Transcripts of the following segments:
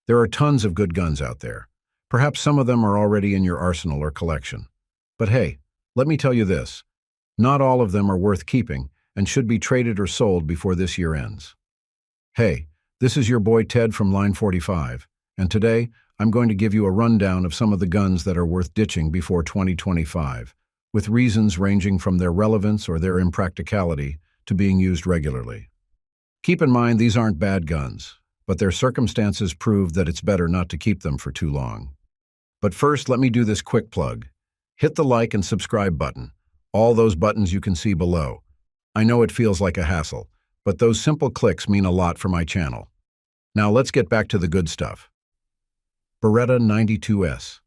There are tons of good guns out there. Perhaps some of them are already in your arsenal or collection. But hey, let me tell you this. Not all of them are worth keeping and should be traded or sold before this year ends. Hey, this is your boy Ted from Line 45, and today I'm going to give you a rundown of some of the guns that are worth ditching before 2025, with reasons ranging from their relevance or their impracticality to being used regularly. Keep in mind these aren't bad guns, but their circumstances prove that it's better not to keep them for too long. But first, let me do this quick plug. Hit the like and subscribe button, all those buttons you can see below. I know it feels like a hassle, but those simple clicks mean a lot for my channel. Now let's get back to the good stuff. Beretta 92S.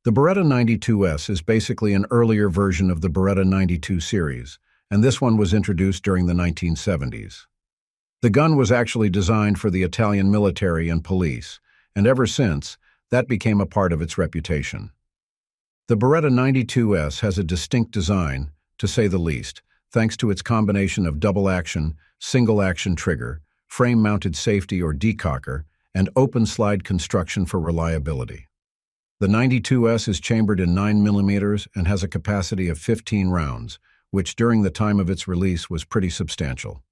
The Beretta 92S is basically an earlier version of the Beretta 92 series, and this one was introduced during the 1970s. The gun was actually designed for the Italian military and police, and ever since, that became a part of its reputation. The Beretta 92S has a distinct design, to say the least, thanks to its combination of double-action, single-action trigger, frame-mounted safety or decocker, and open-slide construction for reliability. The 92S is chambered in 9mm and has a capacity of 15 rounds, which during the time of its release was pretty substantial.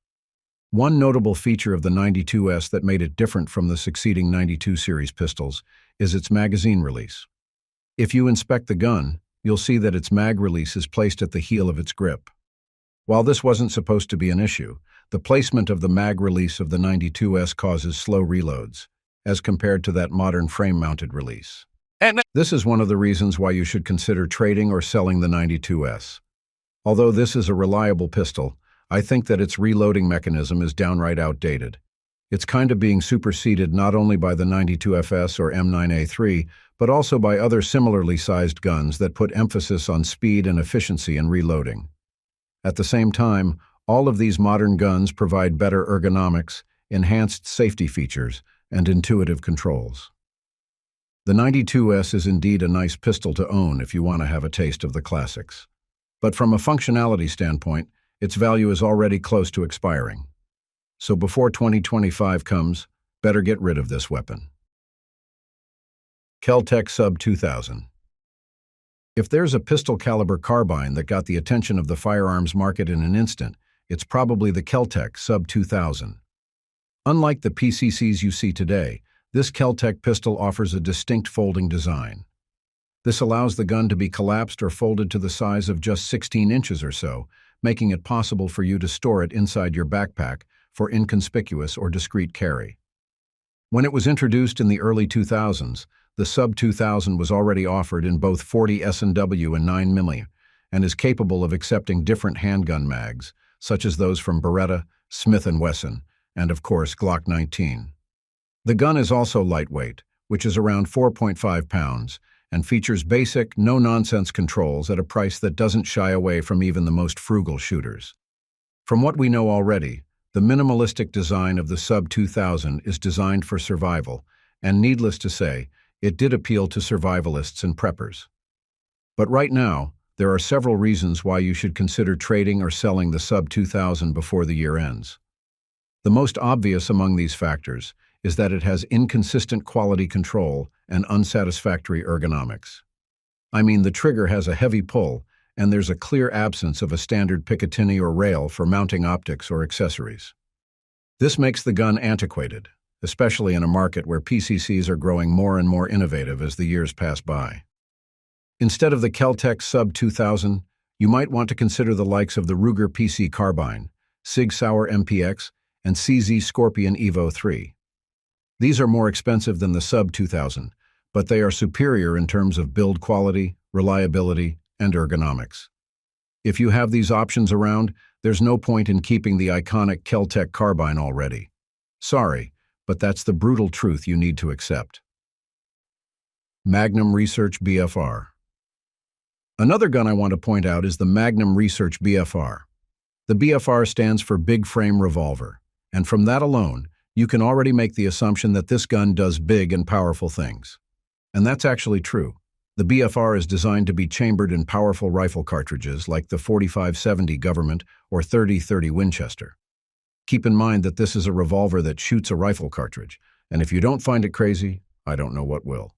One notable feature of the 92S that made it different from the succeeding 92 series pistols is its magazine release. If you inspect the gun, you'll see that its mag release is placed at the heel of its grip. While this wasn't supposed to be an issue, the placement of the mag release of the 92S causes slow reloads, as compared to that modern frame-mounted release. This is one of the reasons why you should consider trading or selling the 92S. Although this is a reliable pistol, I think that its reloading mechanism is downright outdated. It's kind of being superseded not only by the 92FS or M9A3, but also by other similarly sized guns that put emphasis on speed and efficiency in reloading. At the same time, all of these modern guns provide better ergonomics, enhanced safety features, and intuitive controls. The 92S is indeed a nice pistol to own if you want to have a taste of the classics. But from a functionality standpoint, its value is already close to expiring. So before 2025 comes, better get rid of this weapon. Keltech Sub-2000. If there's a pistol-caliber carbine that got the attention of the firearms market in an instant, it's probably the Keltech Sub-2000. Unlike the PCCs you see today, this Keltech pistol offers a distinct folding design. This allows the gun to be collapsed or folded to the size of just 16 inches or so, making it possible for you to store it inside your backpack for inconspicuous or discreet carry. When it was introduced in the early 2000s, the Sub-2000 was already offered in both 40 S&W and 9mm, and is capable of accepting different handgun mags, such as those from Beretta, Smith & Wesson, and of course Glock 19. The gun is also lightweight, which is around 4.5 pounds, and features basic, no-nonsense controls at a price that doesn't shy away from even the most frugal shooters. From what we know already, the minimalistic design of the Sub-2000 is designed for survival, and needless to say, it did appeal to survivalists and preppers. But right now, there are several reasons why you should consider trading or selling the Sub-2000 before the year ends. The most obvious among these factors is that it has inconsistent quality control and unsatisfactory ergonomics. I mean, the trigger has a heavy pull, and there's a clear absence of a standard Picatinny or rail for mounting optics or accessories. This makes the gun antiquated, especially in a market where PCCs are growing more and more innovative as the years pass by. Instead of the Keltech Sub-2000, you might want to consider the likes of the Ruger PC Carbine, SIG Sauer MPX, and CZ Scorpion Evo 3. These are more expensive than the Sub-2000, but they are superior in terms of build quality, reliability, and ergonomics. If you have these options around, there's no point in keeping the iconic Keltech carbine already. Sorry, but that's the brutal truth you need to accept. Magnum Research BFR. Another gun I want to point out is the Magnum Research BFR. The BFR stands for Big Frame Revolver, and from that alone, you can already make the assumption that this gun does big and powerful things. And that's actually true. The BFR is designed to be chambered in powerful rifle cartridges like the 4570 Government or 3030 Winchester. Keep in mind that this is a revolver that shoots a rifle cartridge, and if you don't find it crazy, I don't know what will.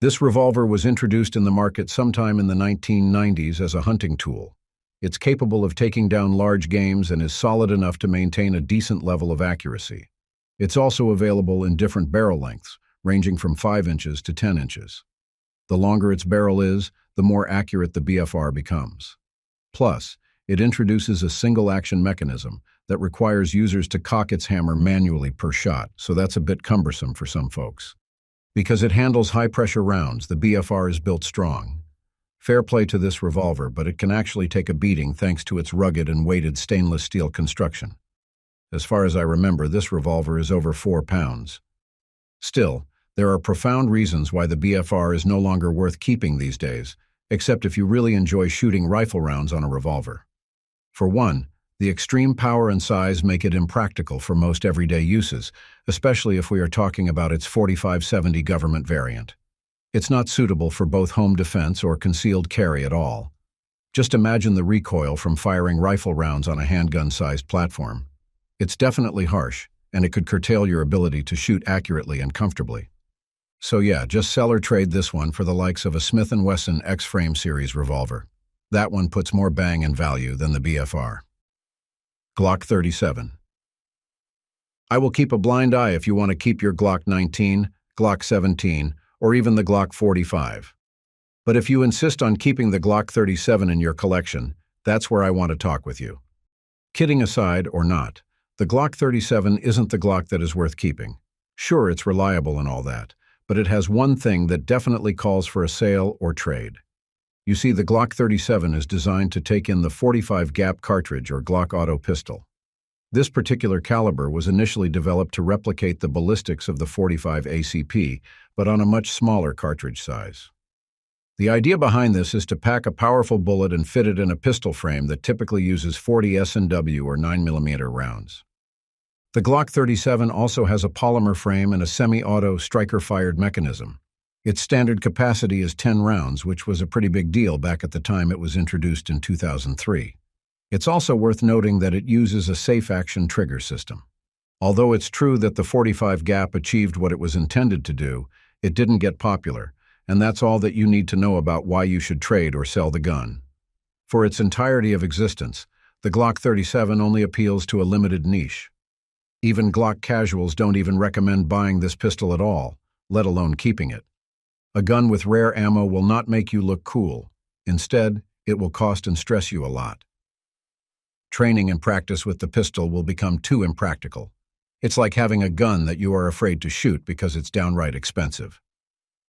This revolver was introduced in the market sometime in the 1990s as a hunting tool. It's capable of taking down large games and is solid enough to maintain a decent level of accuracy. It's also available in different barrel lengths, ranging from 5 inches to 10 inches. The longer its barrel is, the more accurate the BFR becomes. Plus, it introduces a single-action mechanism that requires users to cock its hammer manually per shot, so that's a bit cumbersome for some folks. Because it handles high-pressure rounds, the BFR is built strong. Fair play to this revolver, but it can actually take a beating thanks to its rugged and weighted stainless steel construction. As far as I remember, this revolver is over 4 pounds. Still, there are profound reasons why the BFR is no longer worth keeping these days, except if you really enjoy shooting rifle rounds on a revolver. For one, the extreme power and size make it impractical for most everyday uses, especially if we are talking about its 4570 government variant. It's not suitable for both home defense or concealed carry at all. Just imagine the recoil from firing rifle rounds on a handgun-sized platform. It's definitely harsh, and it could curtail your ability to shoot accurately and comfortably. So yeah, just sell or trade this one for the likes of a Smith & Wesson X-Frame series revolver. That one puts more bang and value than the BFR. Glock 37. I will keep a blind eye if you want to keep your Glock 19, Glock 17, or even the Glock 45. But if you insist on keeping the Glock 37 in your collection, that's where I want to talk with you. Kidding aside or not, the Glock 37 isn't the Glock that is worth keeping. Sure, it's reliable and all that, but it has one thing that definitely calls for a sale or trade. You see, the Glock 37 is designed to take in the 45 gap cartridge or Glock auto pistol. This particular caliber was initially developed to replicate the ballistics of the 45 ACP, but on a much smaller cartridge size. The idea behind this is to pack a powerful bullet and fit it in a pistol frame that typically uses 40 S&W or 9mm rounds. The Glock 37 also has a polymer frame and a semi-auto striker-fired mechanism. Its standard capacity is 10 rounds, which was a pretty big deal back at the time it was introduced in 2003. It's also worth noting that it uses a safe-action trigger system. Although it's true that the 45 gap achieved what it was intended to do, it didn't get popular, and that's all that you need to know about why you should trade or sell the gun. For its entirety of existence, the Glock 37 only appeals to a limited niche. Even Glock casuals don't even recommend buying this pistol at all, let alone keeping it. A gun with rare ammo will not make you look cool. Instead, it will cost and stress you a lot. Training and practice with the pistol will become too impractical. It's like having a gun that you are afraid to shoot because it's downright expensive.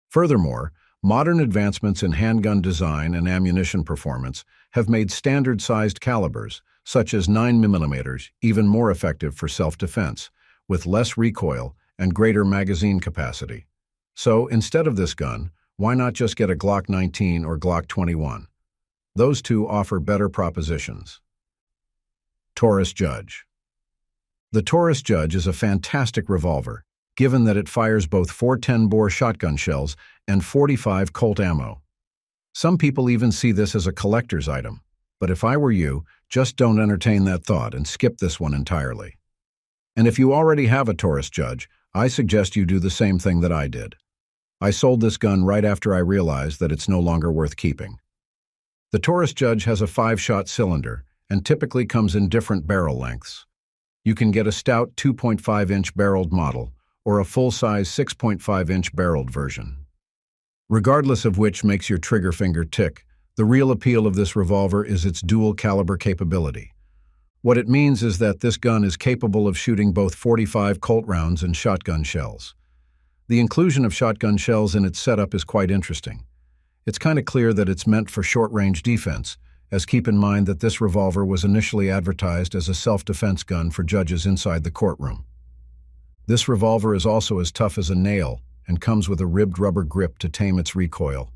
Furthermore, modern advancements in handgun design and ammunition performance have made standard-sized calibers, such as 9mm, even more effective for self-defense, with less recoil and greater magazine capacity. So, instead of this gun, why not just get a Glock 19 or Glock 21? Those two offer better propositions. Taurus Judge. The Taurus Judge is a fantastic revolver, given that it fires both 410-bore shotgun shells and 45 Colt ammo. Some people even see this as a collector's item, but if I were you, just don't entertain that thought and skip this one entirely. And if you already have a Taurus Judge, I suggest you do the same thing that I did. I sold this gun right after I realized that it's no longer worth keeping. The Taurus Judge has a 5-shot cylinder and typically comes in different barrel lengths. You can get a stout 2.5-inch barreled model or a full-size 6.5-inch barreled version. Regardless of which makes your trigger finger tick, the real appeal of this revolver is its dual caliber capability. What it means is that this gun is capable of shooting both 45 Colt rounds and shotgun shells. The inclusion of shotgun shells in its setup is quite interesting. It's kind of clear that it's meant for short-range defense, as keep in mind that this revolver was initially advertised as a self-defense gun for judges inside the courtroom. This revolver is also as tough as a nail and comes with a ribbed rubber grip to tame its recoil.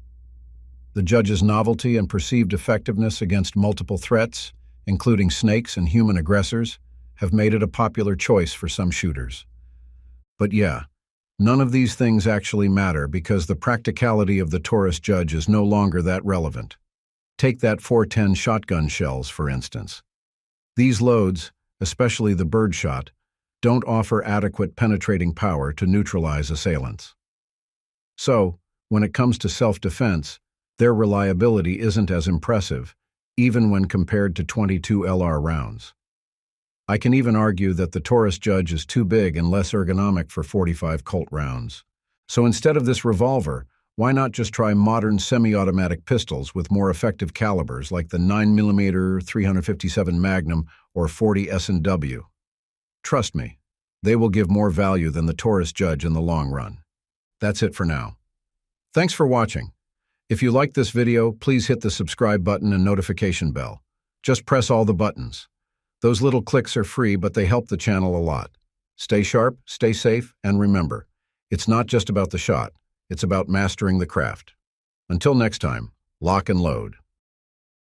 The judge's novelty and perceived effectiveness against multiple threats, including snakes and human aggressors, have made it a popular choice for some shooters. But yeah, none of these things actually matter because the practicality of the Taurus Judge is no longer that relevant. Take that 410 shotgun shells, for instance. These loads, especially the birdshot, don't offer adequate penetrating power to neutralize assailants. So, when it comes to self-defense, their reliability isn't as impressive, even when compared to 22 LR rounds. I can even argue that the Taurus Judge is too big and less ergonomic for 45 Colt rounds. So instead of this revolver, why not just try modern semi-automatic pistols with more effective calibers like the 9mm 357 Magnum or 40 S&W? Trust me, they will give more value than the Taurus Judge in the long run. That's it for now. Thanks for watching. If you liked this video, please hit the subscribe button and notification bell. Just press all the buttons. Those little clicks are free, but they help the channel a lot. Stay sharp, stay safe, and remember, it's not just about the shot. It's about mastering the craft. Until next time, lock and load.